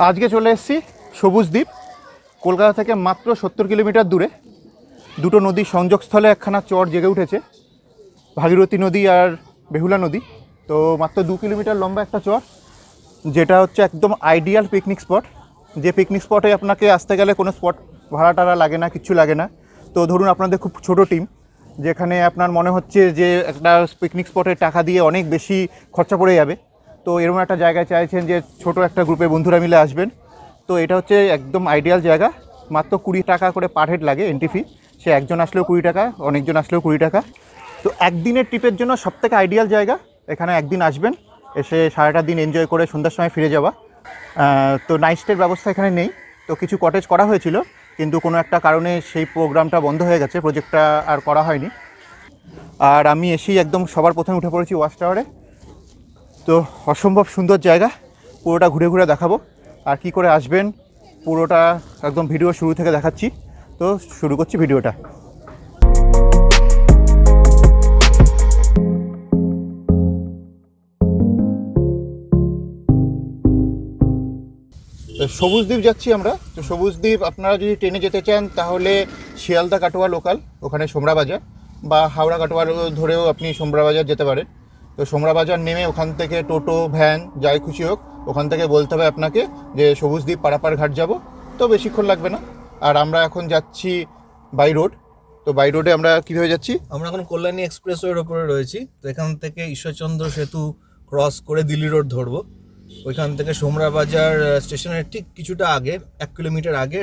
আজকে চলে এসেছি সবুজ দ্বীপ। কলকাতা থেকে মাত্র 70 কিলোমিটার দূরে দুটো নদীর সংযোগস্থলে একখানা চর জেগে উঠেছে, ভাগীরথী নদী আর বেহুলা নদী। তো মাত্র 2 কিলোমিটার লম্বা একটা চর, যেটা হচ্ছে একদম আইডিয়াল পিকনিক স্পট। যে পিকনিক স্পটে আপনাকে আসতে গেলে কোনো স্পট ভাড়া টাড়া লাগে না, কিচ্ছু লাগে না। তো ধরুন আপনাদের খুব ছোট টিম, যেখানে আপনার মনে হচ্ছে যে একটা পিকনিক স্পটে টাকা দিয়ে অনেক বেশি খরচা পড়ে যাবে, তো এরকম একটা জায়গায় চাইছেন যে ছোট একটা গ্রুপে বন্ধুরা মিলে আসবেন, তো এটা হচ্ছে একদম আইডিয়াল জায়গা। মাত্র 20 টাকা করে পার হেড লাগে এন্ট্রি ফি। সে একজন আসলেও 20 টাকা, অনেকজন আসলেও 20 টাকা। তো একদিনের ট্রিপের জন্য সবথেকে আইডিয়াল জায়গা। এখানে একদিন আসবেন, এসে সারাটা দিন এনজয় করে সন্ধ্যার সময় ফিরে যাওয়া। তো নাইট স্টের ব্যবস্থা এখানে নেই। তো কিছু কটেজ করা হয়েছিল, কিন্তু কোনো একটা কারণে সেই প্রোগ্রামটা বন্ধ হয়ে গেছে, প্রজেক্টটা আর করা হয়নি। আর আমি এসেই একদম সবার প্রথমে উঠে পড়েছি ওয়াচ টাওয়ারে। তো অসম্ভব সুন্দর জায়গা, পুরোটা ঘুরে ঘুরে দেখাবো। আর কি করে আসবেন পুরোটা একদম ভিডিও শুরু থেকে দেখাচ্ছি। তো শুরু করছি ভিডিওটা। সবুজ দ্বীপ যাচ্ছি আমরা। তো সবুজ দ্বীপ আপনারা যদি ট্রেনে যেতে চান তাহলে শিয়ালদা কাটোয়া লোকাল, ওখানে সোমরা বাজার, বা হাওড়া কাটোয়া ধরেও আপনি সোমরা বাজার যেতে পারেন। তো সোমরা বাজার নেমে ওখান থেকে টোটো ভ্যান যাই খুশি হোক, ওখান থেকে বলতে হবে আপনাকে যে সবুজ দ্বীপ পারাপার ঘাট যাব। তো বেশিক্ষণ লাগবে না। আর আমরা এখন যাচ্ছি বাই রোড। তো বাই রোডে আমরা কীভাবে যাচ্ছি? আমরা এখন কল্যাণী এক্সপ্রেসওয়ের ওপরে রয়েছি। তো এখান থেকে ঈশ্বরচন্দ্র সেতু ক্রস করে দিল্লি রোড ধরবো। ওইখান থেকে সোমরা বাজার স্টেশনের ঠিক কিছুটা আগে, 1 কিলোমিটার আগে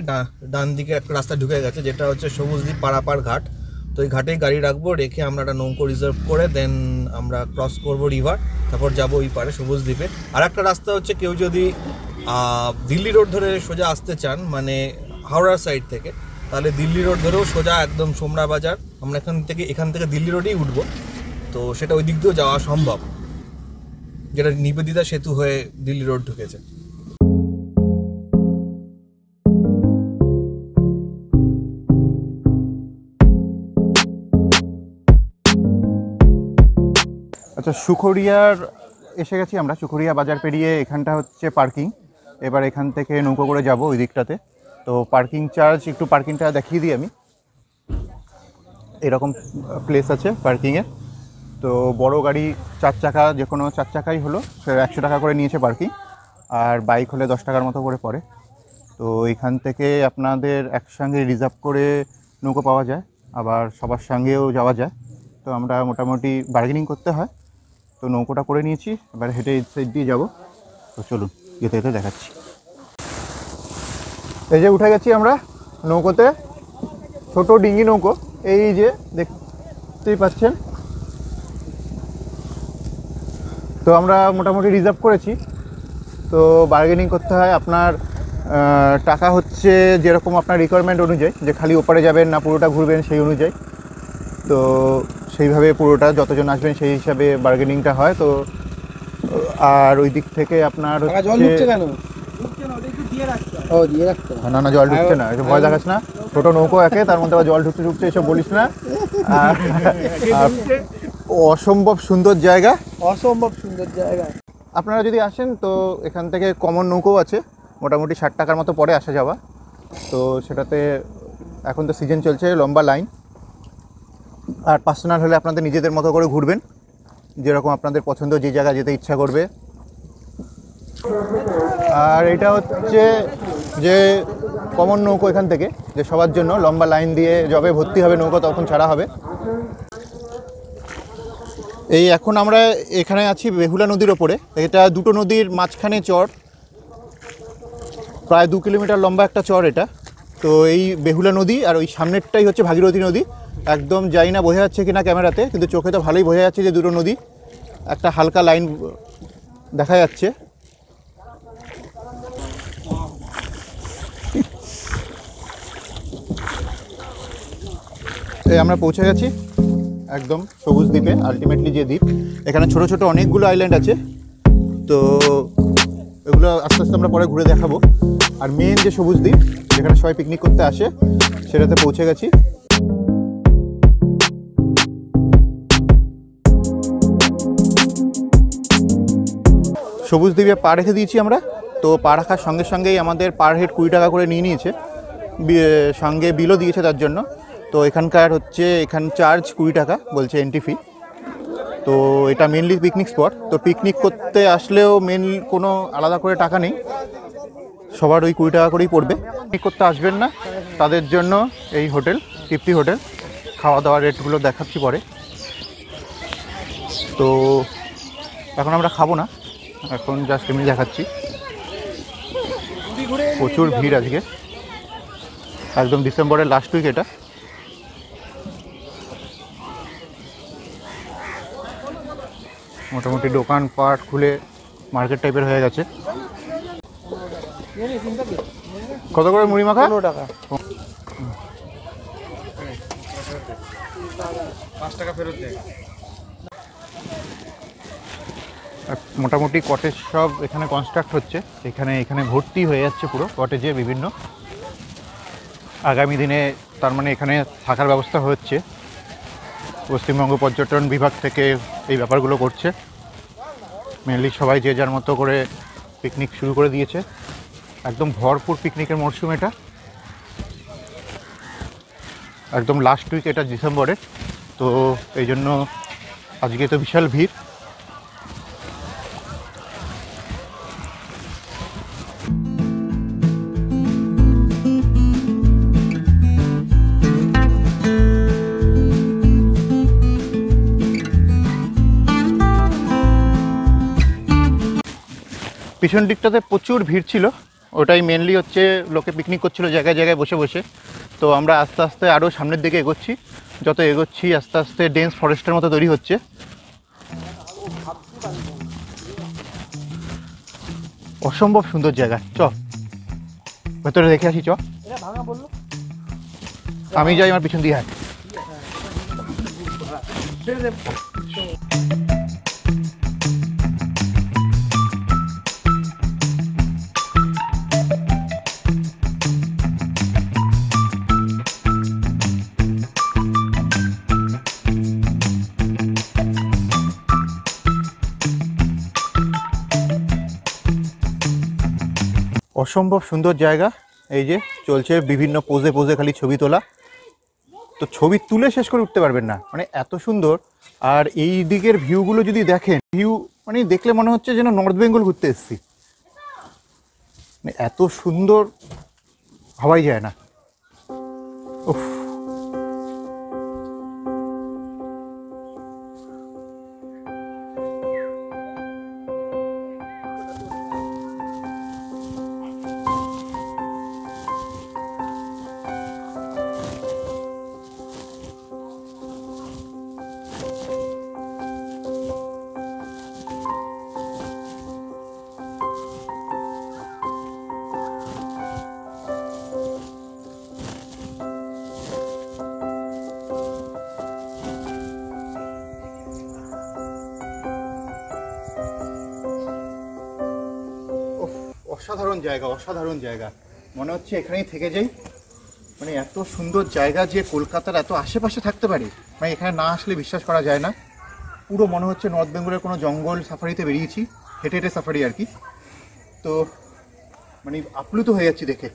ডান দিকে একটা রাস্তা ঢুকে গেছে, যেটা হচ্ছে সবুজ দ্বীপ পারাপার ঘাট। তো এই ঘাটেই গাড়ি রাখবো, রেখে আমরা একটা নৌকো রিজার্ভ করে দেন আমরা ক্রস করবো রিভার, তারপর যাবো ওই পারে সবুজ দ্বীপে। আর একটা রাস্তা হচ্ছে, কেউ যদি দিল্লি রোড ধরে সোজা আসতে চান, মানে হাওড়ার সাইড থেকে, তাহলে দিল্লি রোড ধরেও সোজা একদম সোমরা বাজার, আমরা এখান থেকে দিল্লি রোডেই উঠবো। তো সেটা ওই দিক দিয়েও যাওয়া সম্ভব, যেটা নিবেদিতা সেতু হয়ে দিল্লি রোড ঢুকেছে। আচ্ছা, সুখরিয়ার এসে গেছি আমরা। সুখরিয়া বাজার পেরিয়ে এখানটা হচ্ছে পার্কিং। এবার এখান থেকে নৌকো করে যাব ওই দিকটাতে। তো পার্কিং চার্জ, একটু পার্কিংটা দেখিয়ে দিই আমি। এরকম প্লেস আছে পার্কিংয়ে। তো বড় গাড়ি 4 চাকা, যে কোনো 4 চাকাই হলো, সে 100 টাকা করে নিয়েছে পার্কিং। আর বাইক হলে 10 টাকার মতো করে পড়ে। তো এখান থেকে আপনাদের একসঙ্গে রিজার্ভ করে নৌকো পাওয়া যায়, আবার সবার সঙ্গেও যাওয়া যায়। তো আমরা মোটামুটি বার্গেনিং করতে হয়। তো নৌকোটা করে নিয়েছি, এবার হেঁটে এই সাইড দিয়ে যাবো। তো চলুন যেতে যেতে দেখাচ্ছি। এই যে উঠে গেছি আমরা নৌকোতে, ছোট ডিঙ্গি নৌকো, এই যে দেখতেই পাচ্ছেন। তো আমরা মোটামুটি রিজার্ভ করেছি। তো বার্গেনিং করতে হয়। আপনার টাকা হচ্ছে যেরকম আপনার রিকোয়ারমেন্ট অনুযায়ী, যে খালি ওপারে যাবেন না পুরোটা ঘুরবেন সেই অনুযায়ী। তো সেইভাবে পুরোটা যতজন আসবেন সেই হিসাবে বার্গেনিংটা হয়। তো আর ওই দিক থেকে আপনার জল ঢুকছে কেন? ও দিয়ে রাখতে। না না, জল ঢুকছে না, ভয় দেখাস না। ছোটো নৌকো একে, তার মধ্যে আবার জল ঢুকছে এসব বলিস না। অসম্ভব সুন্দর জায়গা, অসম্ভব সুন্দর জায়গা। আপনারা যদি আসেন তো এখান থেকে কমন নৌকো আছে, মোটামুটি 60 টাকার মতো পড়ে আসা যাওয়া। তো সেটাতে এখন তো সিজন চলছে, লম্বা লাইন। আর পার্সোনাল হলে আপনাদের নিজেদের মতো করে ঘুরবেন, যেরকম আপনাদের পছন্দ, যে জায়গা যেতে ইচ্ছা করবে। আর এটা হচ্ছে যে কমন নৌকো এখান থেকে, যে সবার জন্য লম্বা লাইন দিয়ে যবে ভর্তি হবে নৌকো তখন ছাড়া হবে। এই এখন আমরা এখানে আছি বেহুলা নদীর ওপরে। এটা দুটো নদীর মাঝখানে চর, প্রায় 2 কিলোমিটার লম্বা একটা চর এটা। তো এই বেহুলা নদী আর ওই সামনেরটাই হচ্ছে ভাগীরথী নদী। একদম জানি না বোঝা যাচ্ছে কিনা ক্যামেরাতে, কিন্তু চোখে তো ভালোই বোঝা যাচ্ছে যে দুটো নদী, একটা হালকা লাইন দেখা যাচ্ছে। এই আমরা পৌঁছে গেছি একদম সবুজ দ্বীপে, আলটিমেটলি যে দ্বীপ। এখানে ছোট ছোট অনেকগুলো আইল্যান্ড আছে। তো এগুলো আস্তে আস্তে আমরা পরে ঘুরে দেখাবো। আর মেন যে সবুজ দ্বীপ, যেখানে সবাই পিকনিক করতে আসে, সেটাতে পৌঁছে গেছি। সবুজ দ্বীপে পা রেখে দিয়েছি আমরা। তো পা রাখার সঙ্গে সঙ্গেই আমাদের পার হেড 20 টাকা করে নিয়ে নিয়েছে, সঙ্গে বিলও দিয়েছে তার জন্য। তো এখানকার এখান চার্জ 20 টাকা বলছে এন্ট্রি ফি। তো এটা মেনলি পিকনিক স্পট, তো পিকনিক করতে আসলেও কোনো আলাদা করে টাকা নেই, সবার ওই 20 টাকা করেই পড়বে। পিকনিক করতে আসবেন না তাদের জন্য এই হোটেল, তৃপ্তি হোটেল। খাওয়া দাওয়ার রেটগুলো দেখাচ্ছি পরে। তো এখন আমরা খাবো না, এখন জাস্ট এমনি দেখাচ্ছি। প্রচুর ভিড় আজকে, একদম ডিসেম্বরের লাস্ট উইক এটা। মোটামুটি দোকানপাট খুলে মার্কেট টাইপের হয়ে গেছে। কত করে মুড়ি মাখা? 15 টাকা। 5 টাকা ফেরত দেয়। মোটামুটি কটেজ সব এখানে কনস্ট্রাক্ট হচ্ছে, এখানে ভর্তি হয়ে যাচ্ছে পুরো কটেজে বিভিন্ন। আগামী দিনে তার মানে এখানে থাকার ব্যবস্থা হচ্ছে। পশ্চিমবঙ্গ পর্যটন বিভাগ থেকে এই ব্যাপারগুলো করছে। মেনলি সবাই যে যার মতো করে পিকনিক শুরু করে দিয়েছে, একদম ভরপুর পিকনিকের মরশুম এটা। একদম লাস্ট উইক এটা ডিসেম্বরের, তো এই জন্য আজকে তো বিশাল ভিড়। পিছন দিকটাতে প্রচুর ভিড় ছিল, ওটাই মেনলি লোকে পিকনিক করছিল জায়গায় জায়গায় বসে বসে। তো আমরা আস্তে আস্তে আরও সামনের দিকে এগোচ্ছি, যত এগোচ্ছি আস্তে আস্তে ডেন্স ফরেস্টের মতো তৈরি হচ্ছে। অসম্ভব সুন্দর জায়গা। ভেতরে দেখে আসি। এটা ভাঙা বললো। আমি যাই, আমার পিছন দিয়ে হাঁট। অসম্ভব সুন্দর জায়গা। এই যে চলছে বিভিন্ন পোজে পোজে খালি ছবি তোলা, তো ছবি তুলে শেষ করে উঠতে পারবেন না, মানে এত সুন্দর। আর এই দিকের ভিউগুলো যদি দেখেন, মানে দেখলে মনে হচ্ছে যেন নর্থ বেঙ্গল ঘুরতে এসেছি, মানে এত সুন্দর ভাবাই যায় না। উফ, অসাধারণ জায়গা, অসাধারণ জায়গা। মনে হচ্ছে এখানেই থেকে যাই, মানে এত সুন্দর জায়গা যে কলকাতার এত আশেপাশে থাকতে পারে, মানে এখানে না আসলে বিশ্বাস করা যায় না। পুরো মনে হচ্ছে নর্থ বেঙ্গলের কোনো জঙ্গল সাফারিতে বেরিয়েছি, হেঁটে হেঁটে সাফারি আর কি। তো মানে আপ্লুত হয়ে যাচ্ছি দেখে।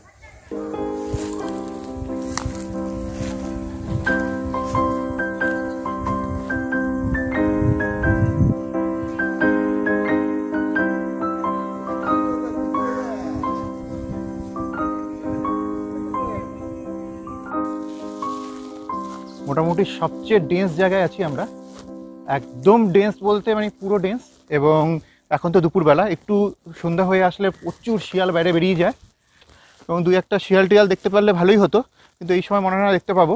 মোটামুটি সবচেয়ে ডেন্স জায়গায় আছি আমরা, একদম ডেন্স বলতে মানে পুরো ডেন্স। এবং এখন তো দুপুরবেলা, একটু সন্ধ্যা হয়ে আসলে প্রচুর শিয়াল বাইরে বেরিয়ে যায়, এবং দুই একটা শিয়াল টিয়াল দেখতে পারলে ভালোই হতো, কিন্তু এই সময় মনে হয় না দেখতে পাবো।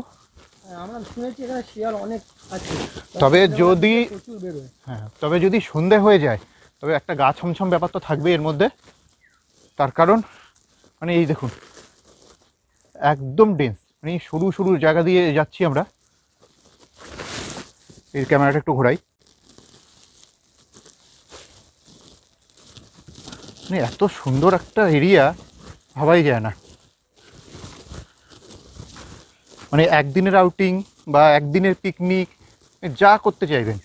আমরা শুনেছি এখানে শিয়াল অনেক আছে, তবে যদি প্রচুর বেরোয়। তবে যদি সন্ধে হয়ে যায়, তবে একটা গা ছমছম ব্যাপার তো থাকবে এর মধ্যে। তার কারণ মানে এই দেখুন, একদম ডেন্স, মানে সরু সরু জায়গা দিয়ে যাচ্ছি আমরা। এই ক্যামেরাটা একটু ঘোরাই, মানে এত সুন্দর একটা এরিয়া ভাবাই যায় না। মানে একদিনের আউটিং বা একদিনের পিকনিক যা করতে চাইবেন।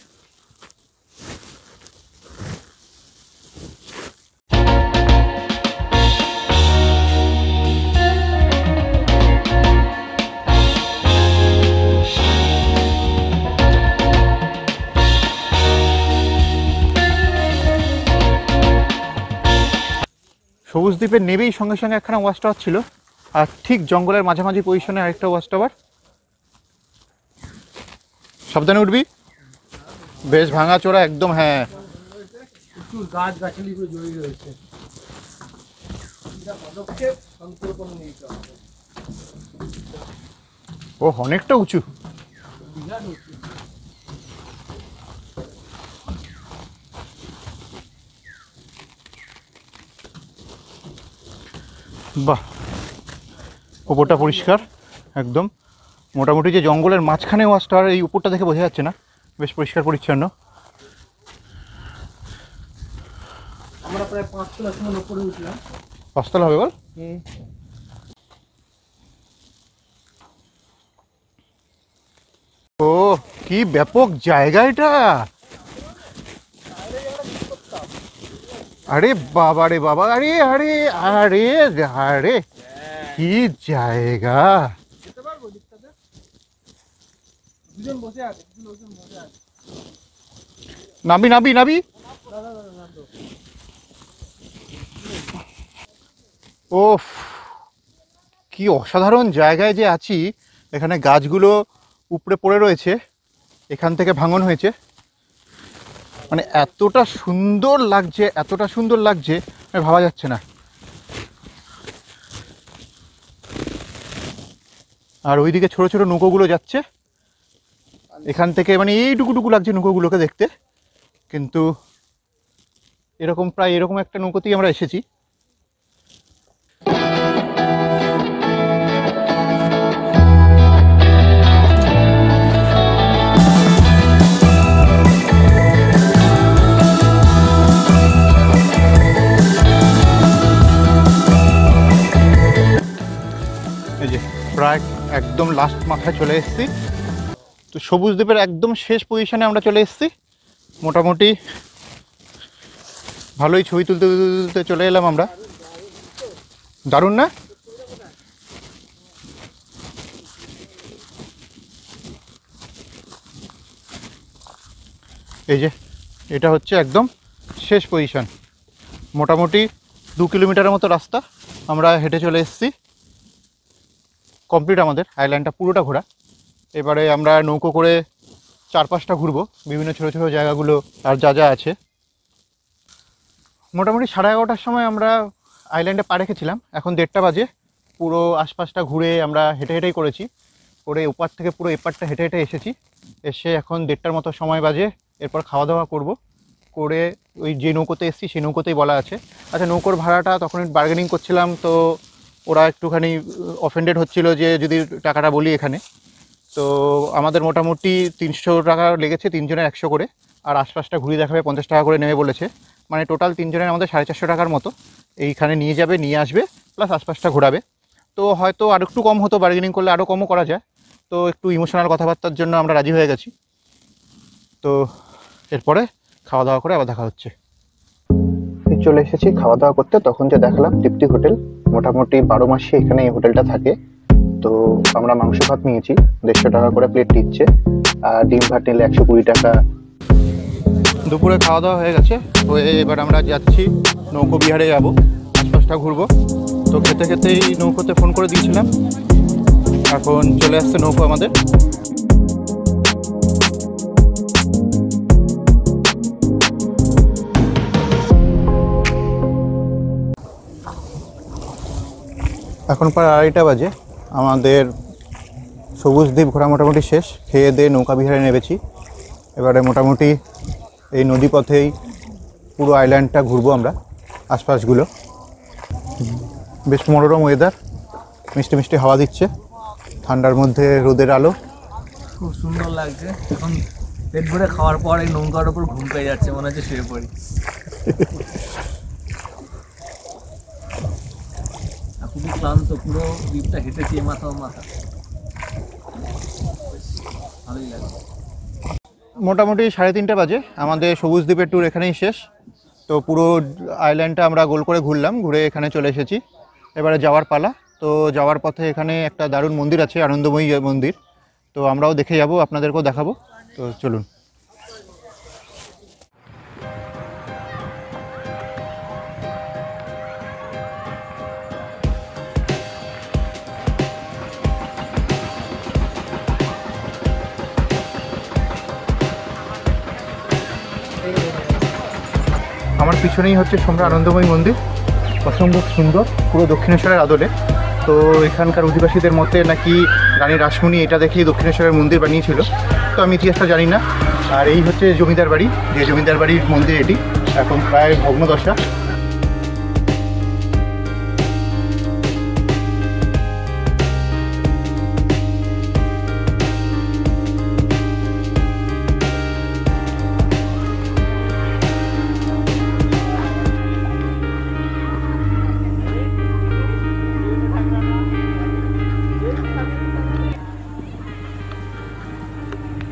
সবুজ দ্বীপের নেবেই সঙ্গে সঙ্গে একখানা ওয়াচ টাওয়ার ছিল, আর ঠিক জঙ্গলের মাঝামাঝি পজিশনে আরেকটা ওয়াচ টাওয়ার। সাবধানে উঠবি, বেশ ভাঙাচোরা একদম। হ্যাঁ, প্রচুর গাছ গাছালি করে জড়িয়ে রয়েছে। পদক্ষেপ সন্তর্পণ নিতে হবে। ও অনেকটা উঁচু। বিরাট উঁচু। বাহ, উপরটা পরিষ্কার একদম। মোটামুটি যে জঙ্গলের মাঝখানে ওয়াচ টাওয়ার, এই উপরটা দেখে বোঝা যাচ্ছে না, বেশ পরিষ্কার পরিচ্ছন্ন। আমরা প্রায় 5 তলার সময় উপরে উঠলাম। 5 তলা হবে বল? ও কি ব্যাপক জায়গা এটা! আরে বাবা রে বাবা, আরে আরে আরে আরে কি জায়গা! যেতে পারবো দিকটাতে? দুজন বসে আছে, কিছু লোকজন বসে আছে। নাবি নাবি নাবি। ওফ, কি অসাধারণ জায়গায় যে আছি। এখানে গাছগুলো উপড়ে পড়ে রয়েছে, এখান থেকে ভাঙন হয়েছে। মানে এতটা সুন্দর লাগছে, এতটা সুন্দর লাগছে ভাবা যাচ্ছে না। আর ওইদিকে ছোট ছোট নৌকোগুলো যাচ্ছে এখান থেকে, মানে এইটুকুটুকু লাগছে নৌকোগুলোকে দেখতে, কিন্তু এরকম প্রায় এরকম একটা নৌকোতেই আমরা এসেছি। এই যে প্রায় একদম লাস্ট মাথায় চলে এসেছি। তো সবুজ দ্বীপের একদম শেষ পজিশনে আমরা চলে এসেছি। মোটামুটি ভালোই ছবি তুলতে তুলতে চলে এলাম আমরা। দারুণ না? এই যে এটা হচ্ছে একদম শেষ পজিশন। মোটামুটি 2 কিলোমিটারের মতো রাস্তা আমরা হেঁটে চলে এসেছি। কমপ্লিট আমাদের আইল্যান্ডটা পুরোটা ঘোরা। এবারে আমরা নৌকো করে 4-5টা ঘুরবো বিভিন্ন ছোটো ছোটো জায়গাগুলো আর যা যা আছে। মোটামুটি 11:30টার সময় আমরা আইল্যান্ডে পা রেখেছিলাম, এখন 1:30টা বাজে। পুরো আশপাশটা ঘুরে আমরা হেঁটে হেঁটেই করেছি, করে ওপার থেকে পুরো এপারটা হেঁটে হেঁটে এসেছি। এসে এখন 1:30টার মতো সময় বাজে। এরপর খাওয়া দাওয়া করব, করে ওই যে নৌকোতে এসেছি সেই নৌকোতেই বলা আছে। আচ্ছা, নৌকোর ভাড়াটা তখন বার্গেনিং করছিলাম, তো ওরা একটুখানি অফেন্ডেড হচ্ছিল যে যদি টাকাটা বলি এখানে। তো আমাদের মোটামুটি 300 টাকা লেগেছে, 3 জনের 100 করে। আর আশপাশটা ঘুরিয়ে দেখাবে 50 টাকা করে নেবে বলেছে। মানে টোটাল 3 জনের আমাদের 450 টাকার মতো এইখানে নিয়ে যাবে, নিয়ে আসবে, প্লাস আশপাশটা ঘোরাবে। তো হয়তো আর একটু কম হতো, বার্গেনিং করলে আরও কমও করা যায়। তো একটু ইমোশনাল কথাবার্তার জন্য আমরা রাজি হয়ে গেছি। তো এরপরে খাওয়া দাওয়া করে আবার দেখা হচ্ছে। চলে এসেছি খাওয়া দাওয়া করতে। তখন যে দেখালাম তৃপ্তি হোটেল, মোটামুটি 12 মাসে এখানে এই হোটেলটা থাকে। তো আমরা মাংস ভাত নিয়েছি, 150 টাকা করে প্লেট দিচ্ছে, আর ডিম ভাত নিলে 120 টাকা। দুপুরে খাওয়া দাওয়া হয়ে গেছে, হয়ে এবার আমরা যাচ্ছি নৌকো বিহারে যাব, আশপাশটা ঘুরবো। তো খেতে খেতেই নৌকোতে ফোন করে দিয়েছিলাম, এখন চলে আসছে নৌকো আমাদের। এখন প্রায় 2:30টা বাজে। আমাদের সবুজ দ্বীপ ঘোরা মোটামুটি শেষ, খেয়ে দিয়ে নৌকা বিহারে নেমেছি। এবারে মোটামুটি এই নদীপথেই পুরো আইল্যান্ডটা ঘুরবো আমরা, আশপাশগুলো। বেশ মনোরম ওয়েদার, মিষ্টি মিষ্টি হাওয়া দিচ্ছে, ঠান্ডার মধ্যে রোদের আলো, খুব সুন্দর লাগছে। এখন পেট ভরে খাওয়ার পর এই নৌকার উপর ঘুম পেয়ে যাচ্ছে, মনে হচ্ছে শুয়ে পড়ি। খুবই ক্লান্ত, পুরো দ্বীপটা হেঁটেছি মাথা মাথা, ভালোই লাগে। মোটামুটি 3:30 বাজে। আমাদের সবুজ দ্বীপের ট্যুর এখানেই শেষ। তো পুরো আইল্যান্ডটা আমরা গোল করে ঘুরলাম, ঘুরে এখানে চলে এসেছি। এবারে যাওয়ার পালা। তো যাওয়ার পথে এখানে একটা দারুণ মন্দির আছে, আনন্দময়ী মন্দির। তো আমরাও দেখে যাব, আপনাদেরকেও দেখাবো। তো চলুন। পিছনেই হচ্ছে সোমরা আনন্দময়ী মন্দির, অসম্ভব সুন্দর, পুরো দক্ষিণেশ্বরের আদলে। তো এখানকার অধিবাসীদের মতে নাকি রানী রাসমণি এটা দেখেই দক্ষিণেশ্বরের মন্দির বানিয়েছিল, তো আমি ইতিহাসটা জানি না। আর এই হচ্ছে জমিদার বাড়ি, যে জমিদার বাড়ির মন্দির এটি এখন প্রায় ভগ্নদশা।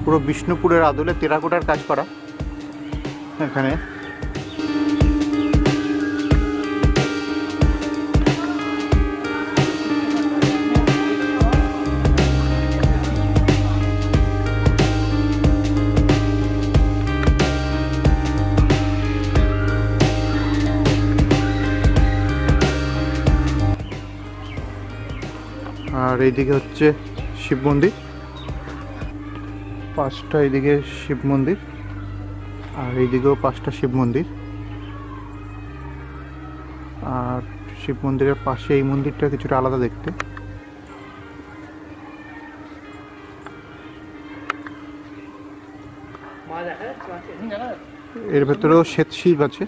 পুরো বিষ্ণুপুরের আদলে টেরাকোটার কাজ করা এখানে। আর এইদিকে হচ্ছে শিব মন্দির, 5টা এদিকে শিব মন্দির, আর এইদিকেও 5টা শিব মন্দির। আর শিব মন্দিরের পাশে এই মন্দিরটা কিছুটা আলাদা দেখতে। এর ভেতরেও শ্বেত শিব আছে,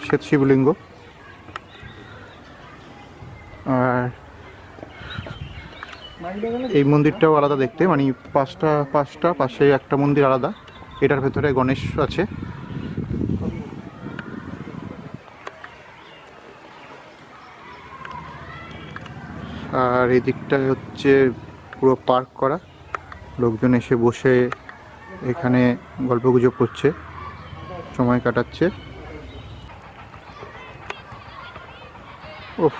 শ্বেত শিবলিঙ্গ। আর এই মন্দিরটাও আলাদা দেখতে, মানে পাঁচটা পাশে একটা মন্দির আলাদা। এটার ভেতরে গণেশ আছে। আর এই দিকটায় হচ্ছে পুরো পার্ক করা, লোকজন এসে বসে এখানে গল্পগুজব করছে, সময় কাটাচ্ছে। ওফ,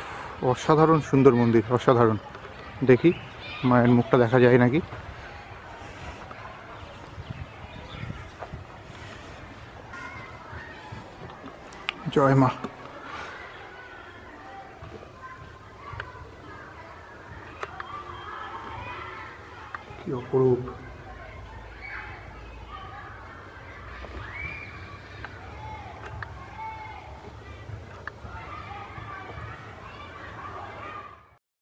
অসাধারণ সুন্দর মন্দির, অসাধারণ। দেখি মায়ের মুখটা দেখা যায় নাকি। জয় মা। কি অপরূপ।